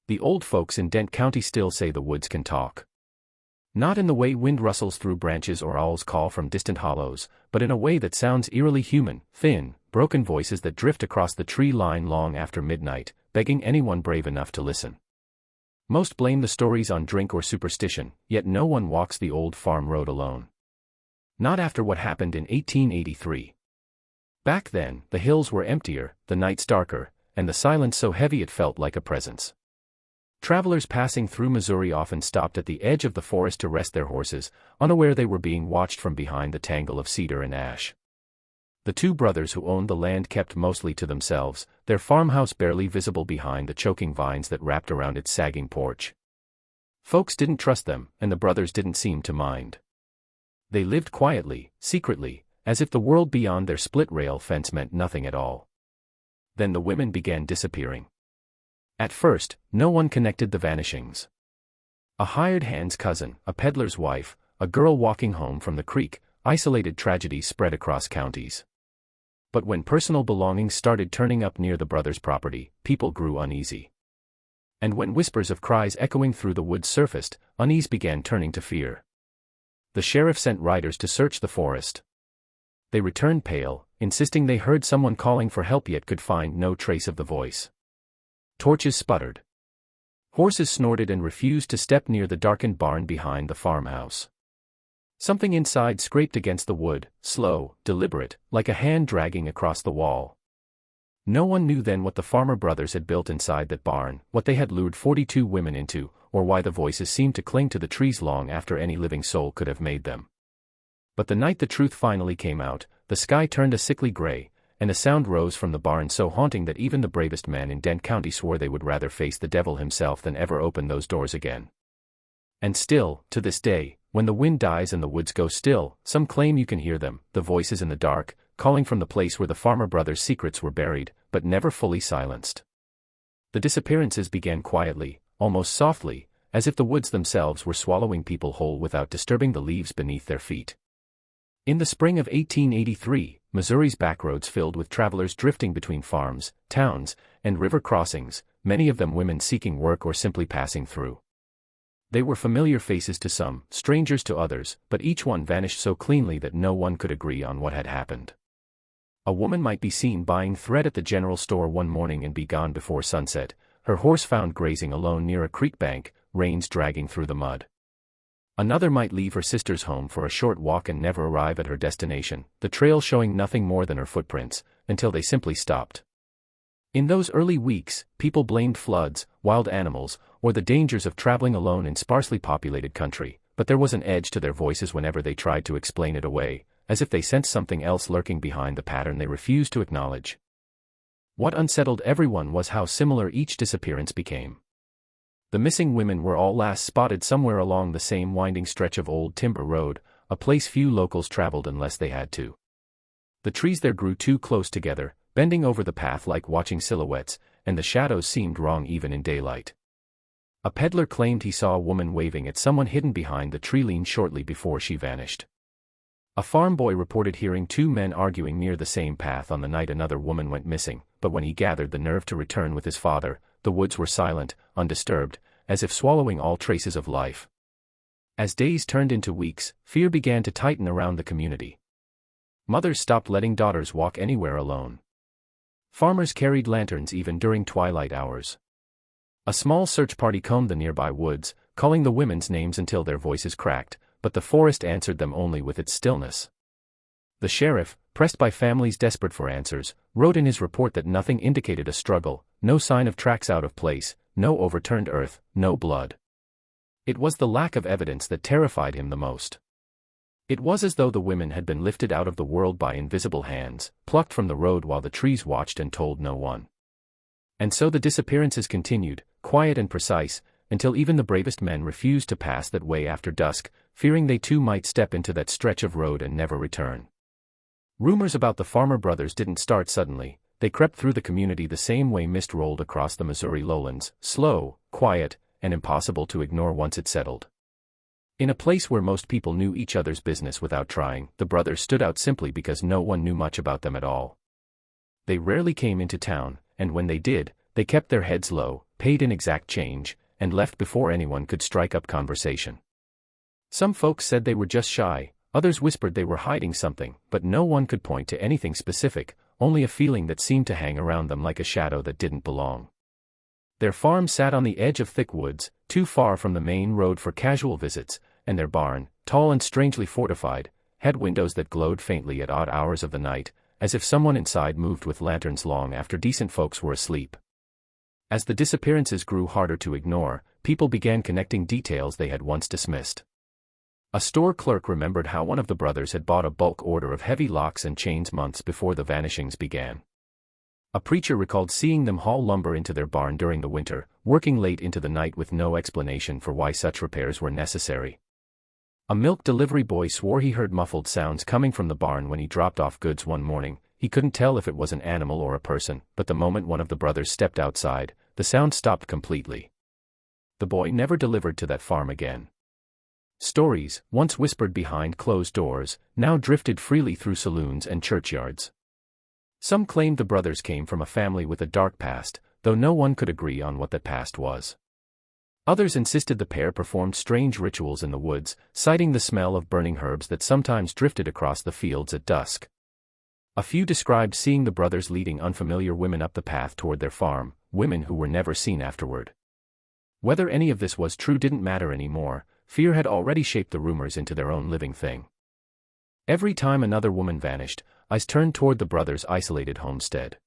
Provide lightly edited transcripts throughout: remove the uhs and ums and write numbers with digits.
The old folks in Dent County still say the woods can talk. Not in the way wind rustles through branches or owls call from distant hollows, but in a way that sounds eerily human, thin, broken voices that drift across the tree line long after midnight, begging anyone brave enough to listen. Most blame the stories on drink or superstition, yet no one walks the old farm road alone. Not after what happened in 1883. Back then, the hills were emptier, the nights darker, and the silence so heavy it felt like a presence. Travelers passing through Missouri often stopped at the edge of the forest to rest their horses, unaware they were being watched from behind the tangle of cedar and ash. The two brothers who owned the land kept mostly to themselves, their farmhouse barely visible behind the choking vines that wrapped around its sagging porch. Folks didn't trust them, and the brothers didn't seem to mind. They lived quietly, secretly, as if the world beyond their split-rail fence meant nothing at all. Then the women began disappearing. At first, no one connected the vanishings. A hired hand's cousin, a peddler's wife, a girl walking home from the creek, isolated tragedies spread across counties. But when personal belongings started turning up near the brothers' property, people grew uneasy. And when whispers of cries echoing through the woods surfaced, unease began turning to fear. The sheriff sent riders to search the forest. They returned pale, insisting they heard someone calling for help yet could find no trace of the voice. Torches sputtered. Horses snorted and refused to step near the darkened barn behind the farmhouse. Something inside scraped against the wood, slow, deliberate, like a hand dragging across the wall. No one knew then what the Farmer brothers had built inside that barn, what they had lured 42 women into, or why the voices seemed to cling to the trees long after any living soul could have made them. But the night the truth finally came out, the sky turned a sickly gray, and a sound rose from the barn so haunting that even the bravest men in Dent County swore they would rather face the devil himself than ever open those doors again. And still, to this day, when the wind dies and the woods go still, some claim you can hear them, the voices in the dark, calling from the place where the Farmer brothers' secrets were buried, but never fully silenced. The disappearances began quietly, almost softly, as if the woods themselves were swallowing people whole without disturbing the leaves beneath their feet. In the spring of 1883, Missouri's backroads filled with travelers drifting between farms, towns, and river crossings, many of them women seeking work or simply passing through. They were familiar faces to some, strangers to others, but each one vanished so cleanly that no one could agree on what had happened. A woman might be seen buying thread at the general store one morning and be gone before sunset, her horse found grazing alone near a creek bank, reins dragging through the mud. Another might leave her sister's home for a short walk and never arrive at her destination, the trail showing nothing more than her footprints, until they simply stopped. In those early weeks, people blamed floods, wild animals, or the dangers of traveling alone in sparsely populated country, but there was an edge to their voices whenever they tried to explain it away, as if they sensed something else lurking behind the pattern they refused to acknowledge. What unsettled everyone was how similar each disappearance became. The missing women were all last spotted somewhere along the same winding stretch of old timber road, a place few locals traveled unless they had to. The trees there grew too close together, bending over the path like watching silhouettes, and the shadows seemed wrong even in daylight. A peddler claimed he saw a woman waving at someone hidden behind the tree line shortly before she vanished. A farm boy reported hearing two men arguing near the same path on the night another woman went missing, but when he gathered the nerve to return with his father, the woods were silent, undisturbed, as if swallowing all traces of life. As days turned into weeks, fear began to tighten around the community. Mothers stopped letting daughters walk anywhere alone. Farmers carried lanterns even during twilight hours. A small search party combed the nearby woods, calling the women's names until their voices cracked, but the forest answered them only with its stillness. The sheriff, pressed by families desperate for answers, wrote in his report that nothing indicated a struggle, no sign of tracks out of place, no overturned earth, no blood. It was the lack of evidence that terrified him the most. It was as though the women had been lifted out of the world by invisible hands, plucked from the road while the trees watched and told no one. And so the disappearances continued, quiet and precise, until even the bravest men refused to pass that way after dusk, fearing they too might step into that stretch of road and never return. Rumors about the Farmer brothers didn't start suddenly, they crept through the community the same way mist rolled across the Missouri lowlands, slow, quiet, and impossible to ignore once it settled. In a place where most people knew each other's business without trying, the brothers stood out simply because no one knew much about them at all. They rarely came into town, and when they did, they kept their heads low, paid in exact change, and left before anyone could strike up conversation. Some folks said they were just shy, others whispered they were hiding something, but no one could point to anything specific, only a feeling that seemed to hang around them like a shadow that didn't belong. Their farm sat on the edge of thick woods, too far from the main road for casual visits, and their barn, tall and strangely fortified, had windows that glowed faintly at odd hours of the night, as if someone inside moved with lanterns long after decent folks were asleep. As the disappearances grew harder to ignore, people began connecting details they had once dismissed. A store clerk remembered how one of the brothers had bought a bulk order of heavy locks and chains months before the vanishings began. A preacher recalled seeing them haul lumber into their barn during the winter, working late into the night with no explanation for why such repairs were necessary. A milk delivery boy swore he heard muffled sounds coming from the barn when he dropped off goods one morning. He couldn't tell if it was an animal or a person, but the moment one of the brothers stepped outside, the sound stopped completely. The boy never delivered to that farm again. Stories, once whispered behind closed doors, now drifted freely through saloons and churchyards. Some claimed the brothers came from a family with a dark past, though no one could agree on what that past was. Others insisted the pair performed strange rituals in the woods, citing the smell of burning herbs that sometimes drifted across the fields at dusk. A few described seeing the brothers leading unfamiliar women up the path toward their farm, women who were never seen afterward. Whether any of this was true didn't matter anymore. Fear had already shaped the rumors into their own living thing. Every time another woman vanished, eyes turned toward the brothers' isolated homestead.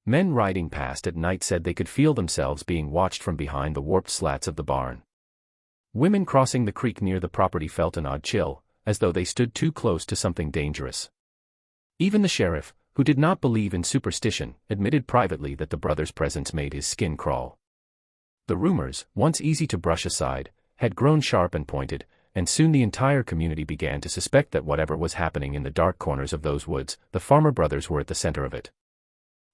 Men riding past at night said they could feel themselves being watched from behind the warped slats of the barn. Women crossing the creek near the property felt an odd chill, as though they stood too close to something dangerous. Even the sheriff, who did not believe in superstition, admitted privately that the brothers' presence made his skin crawl. The rumors, once easy to brush aside, had grown sharp and pointed, and soon the entire community began to suspect that whatever was happening in the dark corners of those woods, the Farmer brothers were at the center of it.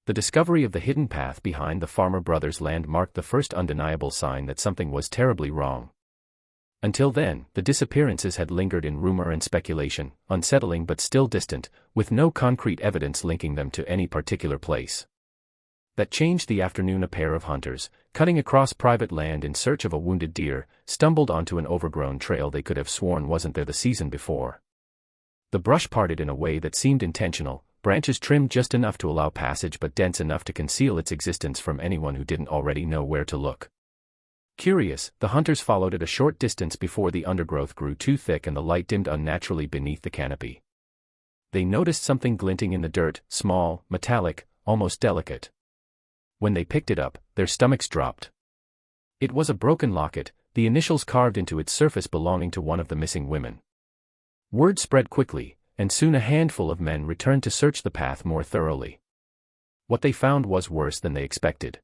The discovery of the hidden path behind the Farmer brothers' land marked the first undeniable sign that something was terribly wrong. Until then, the disappearances had lingered in rumor and speculation, unsettling but still distant, with no concrete evidence linking them to any particular place. That changed the afternoon. A pair of hunters, cutting across private land in search of a wounded deer, stumbled onto an overgrown trail they could have sworn wasn't there the season before. The brush parted in a way that seemed intentional, branches trimmed just enough to allow passage but dense enough to conceal its existence from anyone who didn't already know where to look. Curious, the hunters followed at a short distance before the undergrowth grew too thick and the light dimmed unnaturally beneath the canopy. They noticed something glinting in the dirt, small, metallic, almost delicate. When they picked it up, their stomachs dropped. It was a broken locket, the initials carved into its surface belonging to one of the missing women. Word spread quickly, and soon a handful of men returned to search the path more thoroughly. What they found was worse than they expected.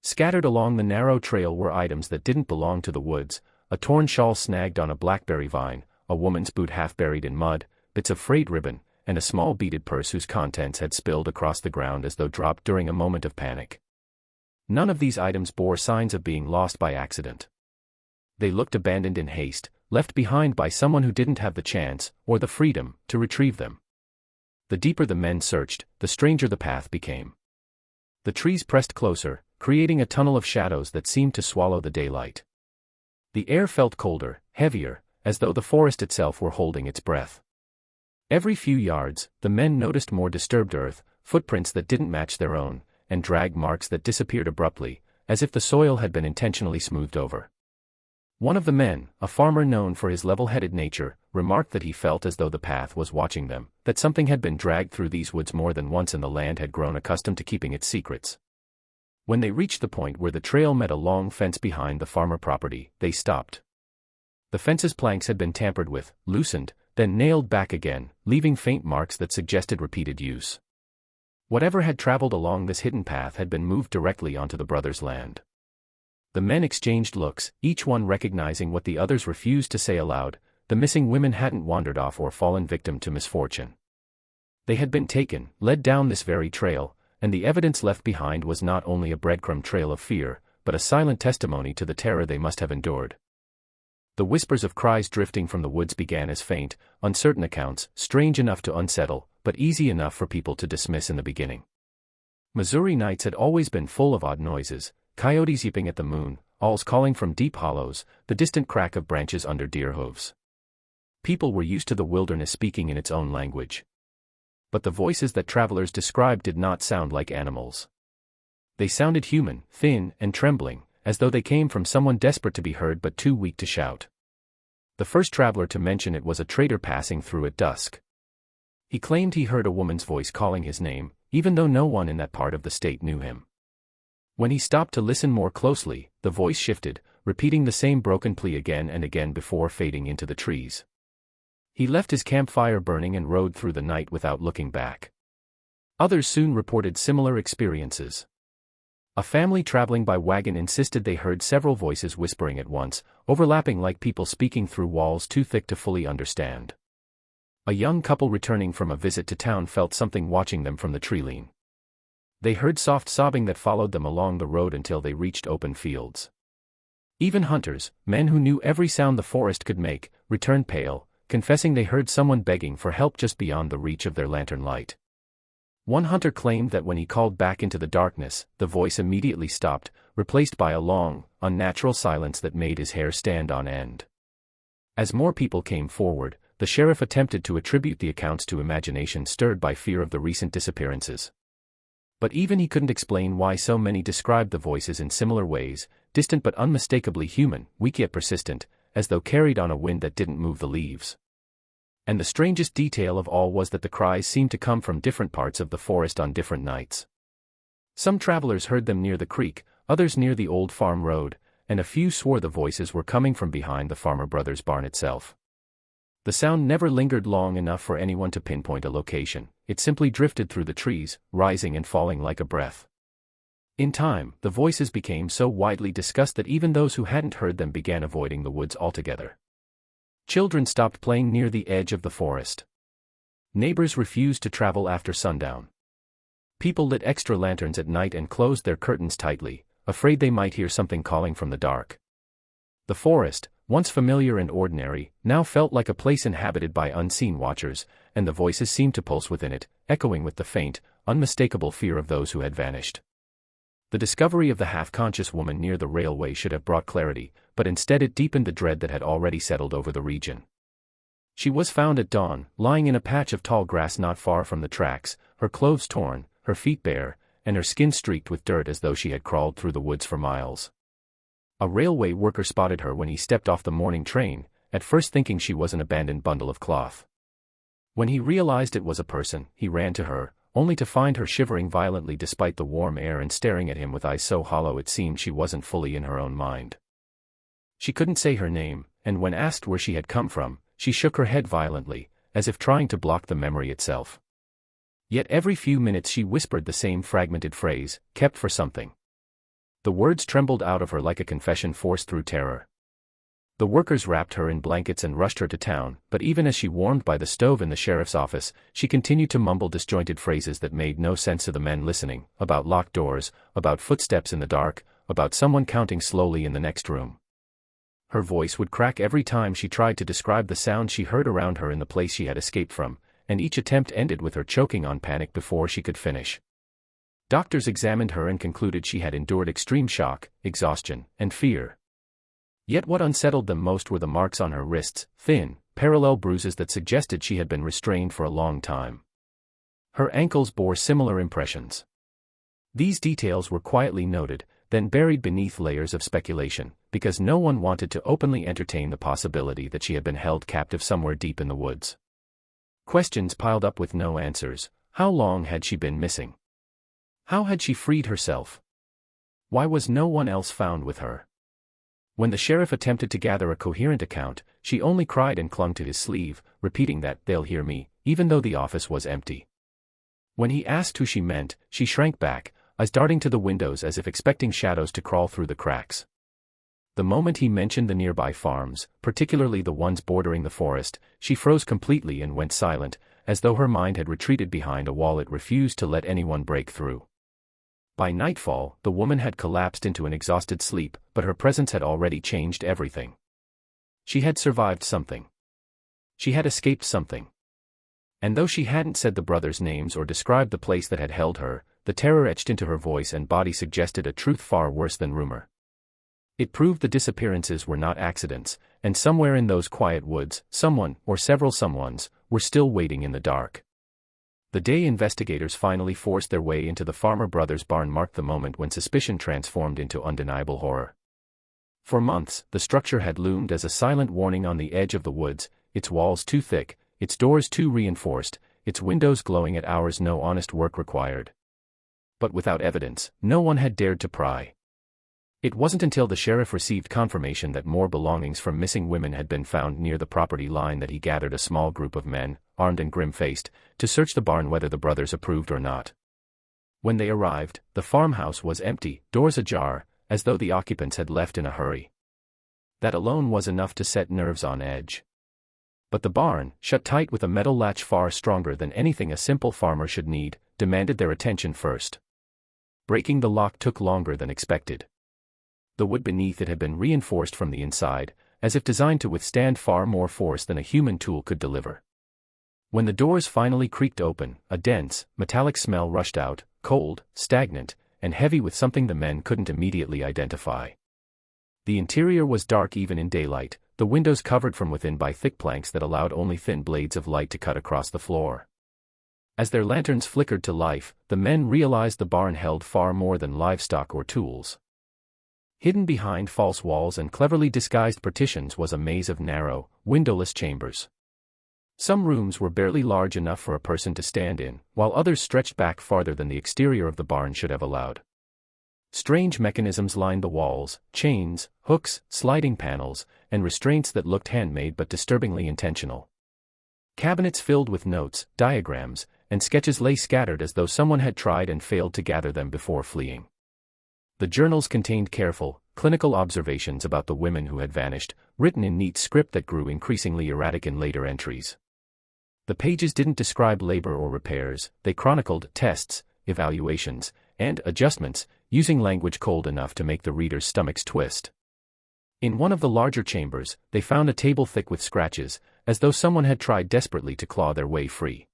Scattered along the narrow trail were items that didn't belong to the woods: a torn shawl snagged on a blackberry vine, a woman's boot half buried in mud, bits of frayed ribbon, and a small beaded purse whose contents had spilled across the ground as though dropped during a moment of panic. None of these items bore signs of being lost by accident. They looked abandoned in haste, left behind by someone who didn't have the chance, or the freedom, to retrieve them. The deeper the men searched, the stranger the path became. The trees pressed closer, creating a tunnel of shadows that seemed to swallow the daylight. The air felt colder, heavier, as though the forest itself were holding its breath. Every few yards, the men noticed more disturbed earth, footprints that didn't match their own, and drag marks that disappeared abruptly, as if the soil had been intentionally smoothed over. One of the men, a farmer known for his level-headed nature, remarked that he felt as though the path was watching them, that something had been dragged through these woods more than once and the land had grown accustomed to keeping its secrets. When they reached the point where the trail met a long fence behind the farmer property, they stopped. The fence's planks had been tampered with, loosened, then nailed back again, leaving faint marks that suggested repeated use. Whatever had traveled along this hidden path had been moved directly onto the brothers' land. The men exchanged looks, each one recognizing what the others refused to say aloud: the missing women hadn't wandered off or fallen victim to misfortune. They had been taken, led down this very trail, and the evidence left behind was not only a breadcrumb trail of fear, but a silent testimony to the terror they must have endured. The whispers of cries drifting from the woods began as faint, uncertain accounts, strange enough to unsettle, but easy enough for people to dismiss in the beginning. Missouri nights had always been full of odd noises, coyotes yipping at the moon, owls calling from deep hollows, the distant crack of branches under deer hooves. People were used to the wilderness speaking in its own language. But the voices that travelers described did not sound like animals. They sounded human, thin, and trembling, as though they came from someone desperate to be heard but too weak to shout. The first traveler to mention it was a trader passing through at dusk. He claimed he heard a woman's voice calling his name, even though no one in that part of the state knew him. When he stopped to listen more closely, the voice shifted, repeating the same broken plea again and again before fading into the trees. He left his campfire burning and rode through the night without looking back. Others soon reported similar experiences. A family traveling by wagon insisted they heard several voices whispering at once, overlapping like people speaking through walls too thick to fully understand. A young couple returning from a visit to town felt something watching them from the tree-line. They heard soft sobbing that followed them along the road until they reached open fields. Even hunters, men who knew every sound the forest could make, returned pale, confessing they heard someone begging for help just beyond the reach of their lantern light. One hunter claimed that when he called back into the darkness, the voice immediately stopped, replaced by a long, unnatural silence that made his hair stand on end. As more people came forward, the sheriff attempted to attribute the accounts to imagination stirred by fear of the recent disappearances. But even he couldn't explain why so many described the voices in similar ways, distant but unmistakably human, weak yet persistent, as though carried on a wind that didn't move the leaves. And the strangest detail of all was that the cries seemed to come from different parts of the forest on different nights. Some travelers heard them near the creek, others near the old farm road, and a few swore the voices were coming from behind the Farmer Brothers barn itself. The sound never lingered long enough for anyone to pinpoint a location, it simply drifted through the trees, rising and falling like a breath. In time, the voices became so widely discussed that even those who hadn't heard them began avoiding the woods altogether. Children stopped playing near the edge of the forest. Neighbors refused to travel after sundown. People lit extra lanterns at night and closed their curtains tightly, afraid they might hear something calling from the dark. The forest, once familiar and ordinary, now felt like a place inhabited by unseen watchers, and the voices seemed to pulse within it, echoing with the faint, unmistakable fear of those who had vanished. The discovery of the half-conscious woman near the railway should have brought clarity, but instead it deepened the dread that had already settled over the region. She was found at dawn, lying in a patch of tall grass not far from the tracks, her clothes torn, her feet bare, and her skin streaked with dirt as though she had crawled through the woods for miles. A railway worker spotted her when he stepped off the morning train, at first thinking she was an abandoned bundle of cloth. When he realized it was a person, he ran to her, only to find her shivering violently despite the warm air and staring at him with eyes so hollow it seemed she wasn't fully in her own mind. She couldn't say her name, and when asked where she had come from, she shook her head violently, as if trying to block the memory itself. Yet every few minutes she whispered the same fragmented phrase, kept for something. The words trembled out of her like a confession forced through terror. The workers wrapped her in blankets and rushed her to town, but even as she warmed by the stove in the sheriff's office, she continued to mumble disjointed phrases that made no sense to the men listening, about locked doors, about footsteps in the dark, about someone counting slowly in the next room. Her voice would crack every time she tried to describe the sound she heard around her in the place she had escaped from, and each attempt ended with her choking on panic before she could finish. Doctors examined her and concluded she had endured extreme shock, exhaustion, and fear. Yet what unsettled them most were the marks on her wrists, thin, parallel bruises that suggested she had been restrained for a long time. Her ankles bore similar impressions. These details were quietly noted, then buried beneath layers of speculation, because no one wanted to openly entertain the possibility that she had been held captive somewhere deep in the woods. Questions piled up with no answers. How long had she been missing? How had she freed herself? Why was no one else found with her? When the sheriff attempted to gather a coherent account, she only cried and clung to his sleeve, repeating that, "They'll hear me," even though the office was empty. When he asked who she meant, she shrank back, eyes darting to the windows as if expecting shadows to crawl through the cracks. The moment he mentioned the nearby farms, particularly the ones bordering the forest, she froze completely and went silent, as though her mind had retreated behind a wall it refused to let anyone break through. By nightfall, the woman had collapsed into an exhausted sleep, but her presence had already changed everything. She had survived something. She had escaped something. And though she hadn't said the brothers' names or described the place that had held her, the terror etched into her voice and body suggested a truth far worse than rumor. It proved the disappearances were not accidents, and somewhere in those quiet woods, someone, or several someones, were still waiting in the dark. The day investigators finally forced their way into the Farmer Brothers barn marked the moment when suspicion transformed into undeniable horror. For months, the structure had loomed as a silent warning on the edge of the woods, its walls too thick, its doors too reinforced, its windows glowing at hours no honest work required. But without evidence, no one had dared to pry. It wasn't until the sheriff received confirmation that more belongings from missing women had been found near the property line that he gathered a small group of men, armed and grim-faced, to search the barn whether the brothers approved or not. When they arrived, the farmhouse was empty, doors ajar, as though the occupants had left in a hurry. That alone was enough to set nerves on edge. But the barn, shut tight with a metal latch far stronger than anything a simple farmer should need, demanded their attention first. Breaking the lock took longer than expected. The wood beneath it had been reinforced from the inside, as if designed to withstand far more force than a human tool could deliver. When the doors finally creaked open, a dense, metallic smell rushed out, cold, stagnant, and heavy with something the men couldn't immediately identify. The interior was dark even in daylight, the windows covered from within by thick planks that allowed only thin blades of light to cut across the floor. As their lanterns flickered to life, the men realized the barn held far more than livestock or tools. Hidden behind false walls and cleverly disguised partitions was a maze of narrow, windowless chambers. Some rooms were barely large enough for a person to stand in, while others stretched back farther than the exterior of the barn should have allowed. Strange mechanisms lined the walls, chains, hooks, sliding panels, and restraints that looked handmade but disturbingly intentional. Cabinets filled with notes, diagrams, and sketches lay scattered as though someone had tried and failed to gather them before fleeing. The journals contained careful, clinical observations about the women who had vanished, written in neat script that grew increasingly erratic in later entries. The pages didn't describe labor or repairs, they chronicled tests, evaluations, and adjustments, using language cold enough to make the reader's stomachs twist. In one of the larger chambers, they found a table thick with scratches, as though someone had tried desperately to claw their way free.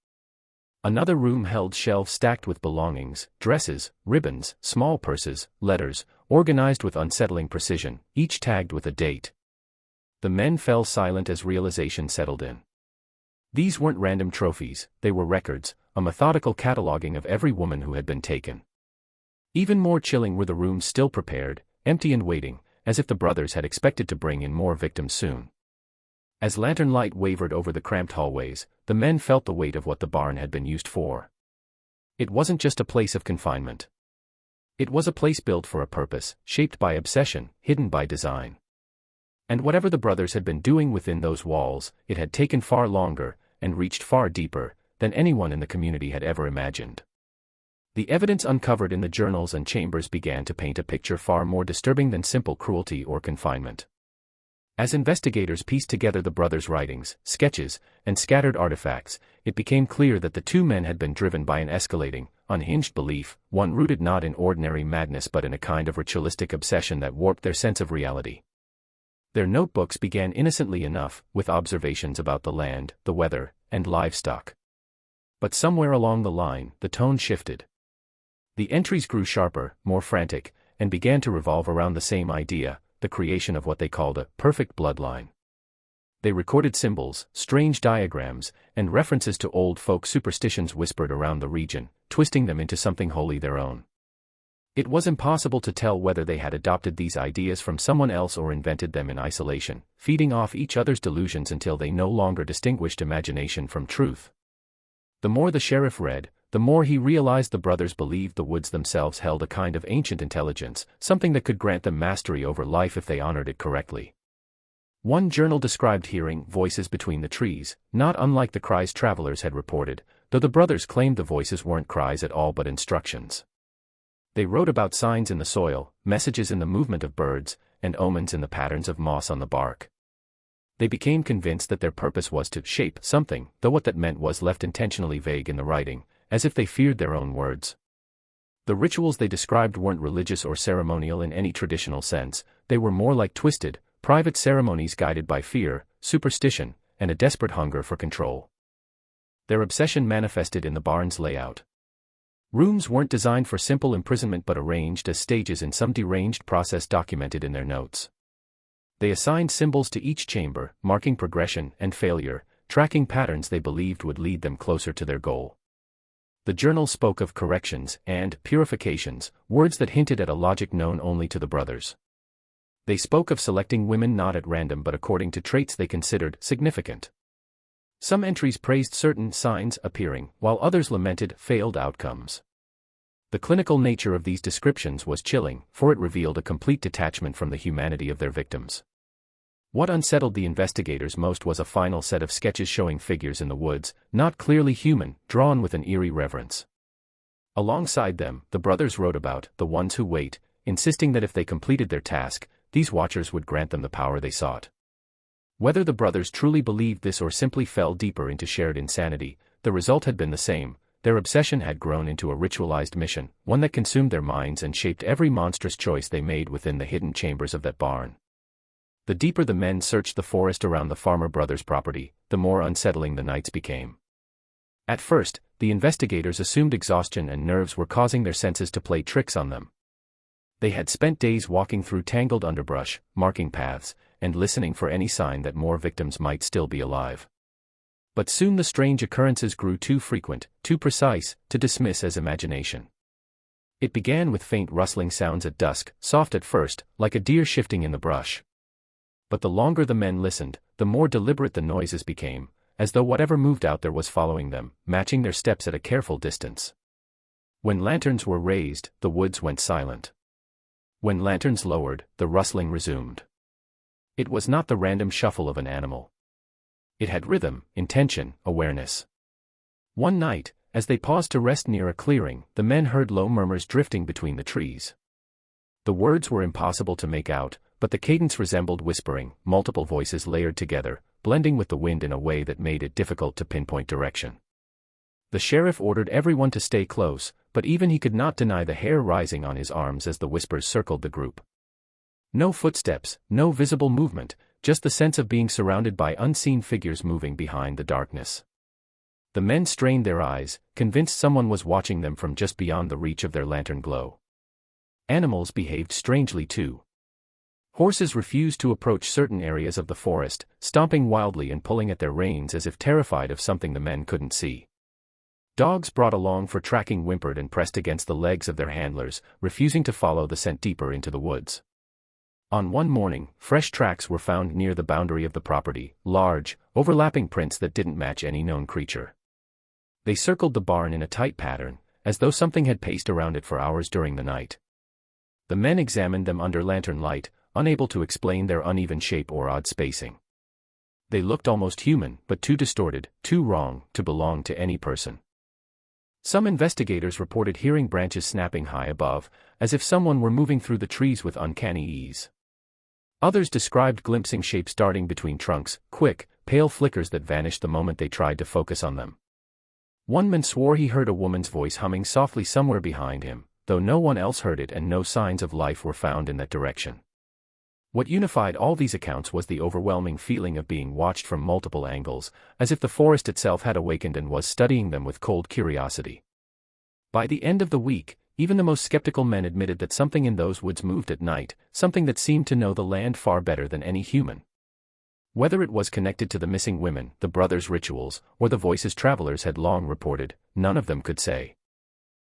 Another room held shelves stacked with belongings, dresses, ribbons, small purses, letters, organized with unsettling precision, each tagged with a date. The men fell silent as realization settled in. These weren't random trophies, they were records, a methodical cataloging of every woman who had been taken. Even more chilling were the rooms still prepared, empty and waiting, as if the brothers had expected to bring in more victims soon. As lantern light wavered over the cramped hallways, the men felt the weight of what the barn had been used for. It wasn't just a place of confinement. It was a place built for a purpose, shaped by obsession, hidden by design. And whatever the brothers had been doing within those walls, it had taken far longer, and reached far deeper, than anyone in the community had ever imagined. The evidence uncovered in the journals and chambers began to paint a picture far more disturbing than simple cruelty or confinement. As investigators pieced together the brothers' writings, sketches, and scattered artifacts, it became clear that the two men had been driven by an escalating, unhinged belief, one rooted not in ordinary madness but in a kind of ritualistic obsession that warped their sense of reality. Their notebooks began innocently enough, with observations about the land, the weather, and livestock. But somewhere along the line, the tone shifted. The entries grew sharper, more frantic, and began to revolve around the same idea, the creation of what they called a perfect bloodline. They recorded symbols, strange diagrams, and references to old folk superstitions whispered around the region, twisting them into something wholly their own. It was impossible to tell whether they had adopted these ideas from someone else or invented them in isolation, feeding off each other's delusions until they no longer distinguished imagination from truth. The more the sheriff read, the more he realized the brothers believed the woods themselves held a kind of ancient intelligence, something that could grant them mastery over life if they honored it correctly. One journal described hearing voices between the trees, not unlike the cries travelers had reported, though the brothers claimed the voices weren't cries at all but instructions. They wrote about signs in the soil, messages in the movement of birds, and omens in the patterns of moss on the bark. They became convinced that their purpose was to shape something, though what that meant was left intentionally vague in the writing, as if they feared their own words. The rituals they described weren't religious or ceremonial in any traditional sense, they were more like twisted, private ceremonies guided by fear, superstition, and a desperate hunger for control. Their obsession manifested in the barn's layout. Rooms weren't designed for simple imprisonment but arranged as stages in some deranged process documented in their notes. They assigned symbols to each chamber, marking progression and failure, tracking patterns they believed would lead them closer to their goal. The journal spoke of corrections and purifications, words that hinted at a logic known only to the brothers. They spoke of selecting women not at random but according to traits they considered significant. Some entries praised certain signs appearing, while others lamented failed outcomes. The clinical nature of these descriptions was chilling, for it revealed a complete detachment from the humanity of their victims. What unsettled the investigators most was a final set of sketches showing figures in the woods, not clearly human, drawn with an eerie reverence. Alongside them, the brothers wrote about the ones who wait, insisting that if they completed their task, these watchers would grant them the power they sought. Whether the brothers truly believed this or simply fell deeper into shared insanity, the result had been the same. Their obsession had grown into a ritualized mission, one that consumed their minds and shaped every monstrous choice they made within the hidden chambers of that barn. The deeper the men searched the forest around the Farmer brothers' property, the more unsettling the nights became. At first, the investigators assumed exhaustion and nerves were causing their senses to play tricks on them. They had spent days walking through tangled underbrush, marking paths, and listening for any sign that more victims might still be alive. But soon the strange occurrences grew too frequent, too precise, to dismiss as imagination. It began with faint rustling sounds at dusk, soft at first, like a deer shifting in the brush. But the longer the men listened, the more deliberate the noises became, as though whatever moved out there was following them, matching their steps at a careful distance. When lanterns were raised, the woods went silent. When lanterns lowered, the rustling resumed. It was not the random shuffle of an animal. It had rhythm, intention, awareness. One night, as they paused to rest near a clearing, the men heard low murmurs drifting between the trees. The words were impossible to make out, but the cadence resembled whispering, multiple voices layered together, blending with the wind in a way that made it difficult to pinpoint direction. The sheriff ordered everyone to stay close, but even he could not deny the hair rising on his arms as the whispers circled the group. No footsteps, no visible movement, just the sense of being surrounded by unseen figures moving behind the darkness. The men strained their eyes, convinced someone was watching them from just beyond the reach of their lantern glow. Animals behaved strangely too. Horses refused to approach certain areas of the forest, stomping wildly and pulling at their reins as if terrified of something the men couldn't see. Dogs brought along for tracking whimpered and pressed against the legs of their handlers, refusing to follow the scent deeper into the woods. On one morning, fresh tracks were found near the boundary of the property, large, overlapping prints that didn't match any known creature. They circled the barn in a tight pattern, as though something had paced around it for hours during the night. The men examined them under lantern light, unable to explain their uneven shape or odd spacing. They looked almost human, but too distorted, too wrong, to belong to any person. Some investigators reported hearing branches snapping high above, as if someone were moving through the trees with uncanny ease. Others described glimpsing shapes darting between trunks, quick, pale flickers that vanished the moment they tried to focus on them. One man swore he heard a woman's voice humming softly somewhere behind him, though no one else heard it and no signs of life were found in that direction. What unified all these accounts was the overwhelming feeling of being watched from multiple angles, as if the forest itself had awakened and was studying them with cold curiosity. By the end of the week, even the most skeptical men admitted that something in those woods moved at night, something that seemed to know the land far better than any human. Whether it was connected to the missing women, the brothers' rituals, or the voices travelers had long reported, none of them could say.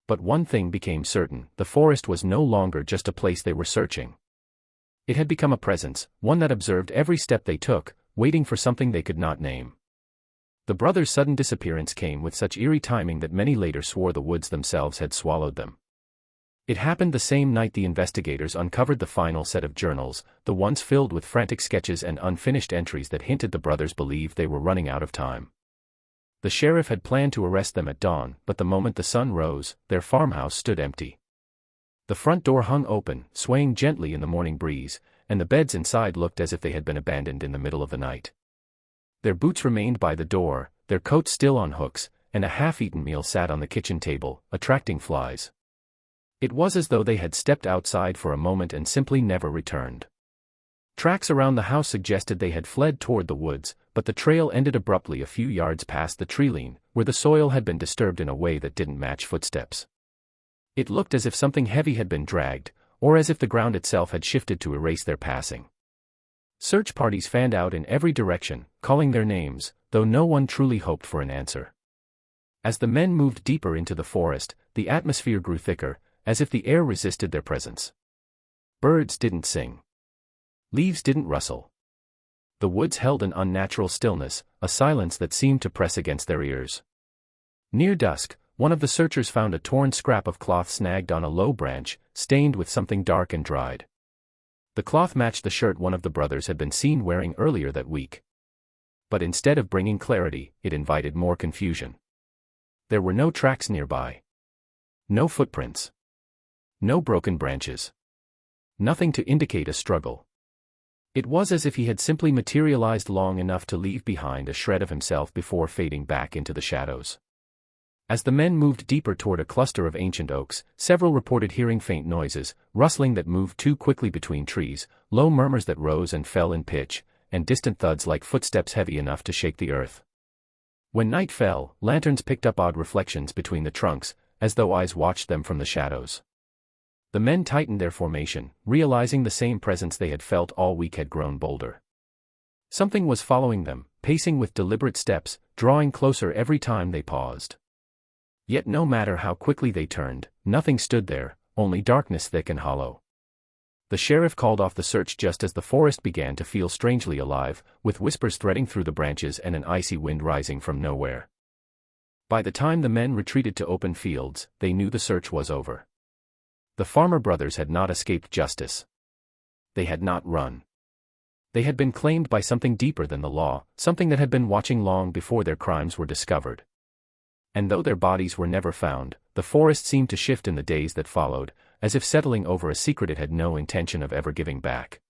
But one thing became certain: the forest was no longer just a place they were searching. It had become a presence, one that observed every step they took, waiting for something they could not name. The brothers' sudden disappearance came with such eerie timing that many later swore the woods themselves had swallowed them. It happened the same night the investigators uncovered the final set of journals, the ones filled with frantic sketches and unfinished entries that hinted the brothers believed they were running out of time. The sheriff had planned to arrest them at dawn, but the moment the sun rose, their farmhouse stood empty. The front door hung open, swaying gently in the morning breeze, and the beds inside looked as if they had been abandoned in the middle of the night. Their boots remained by the door, their coats still on hooks, and a half-eaten meal sat on the kitchen table, attracting flies. It was as though they had stepped outside for a moment and simply never returned. Tracks around the house suggested they had fled toward the woods, but the trail ended abruptly a few yards past the treeline, where the soil had been disturbed in a way that didn't match footsteps. It looked as if something heavy had been dragged, or as if the ground itself had shifted to erase their passing. Search parties fanned out in every direction, calling their names, though no one truly hoped for an answer. As the men moved deeper into the forest, the atmosphere grew thicker, as if the air resisted their presence. Birds didn't sing. Leaves didn't rustle. The woods held an unnatural stillness, a silence that seemed to press against their ears. Near dusk, one of the searchers found a torn scrap of cloth snagged on a low branch, stained with something dark and dried. The cloth matched the shirt one of the brothers had been seen wearing earlier that week. But instead of bringing clarity, it invited more confusion. There were no tracks nearby. No footprints. No broken branches. Nothing to indicate a struggle. It was as if he had simply materialized long enough to leave behind a shred of himself before fading back into the shadows. As the men moved deeper toward a cluster of ancient oaks, several reported hearing faint noises, rustling that moved too quickly between trees, low murmurs that rose and fell in pitch, and distant thuds like footsteps heavy enough to shake the earth. When night fell, lanterns picked up odd reflections between the trunks, as though eyes watched them from the shadows. The men tightened their formation, realizing the same presence they had felt all week had grown bolder. Something was following them, pacing with deliberate steps, drawing closer every time they paused. Yet no matter how quickly they turned, nothing stood there, only darkness thick and hollow. The sheriff called off the search just as the forest began to feel strangely alive, with whispers threading through the branches and an icy wind rising from nowhere. By the time the men retreated to open fields, they knew the search was over. The Farmer brothers had not escaped justice. They had not run. They had been claimed by something deeper than the law, something that had been watching long before their crimes were discovered. And though their bodies were never found, the forest seemed to shift in the days that followed, as if settling over a secret it had no intention of ever giving back.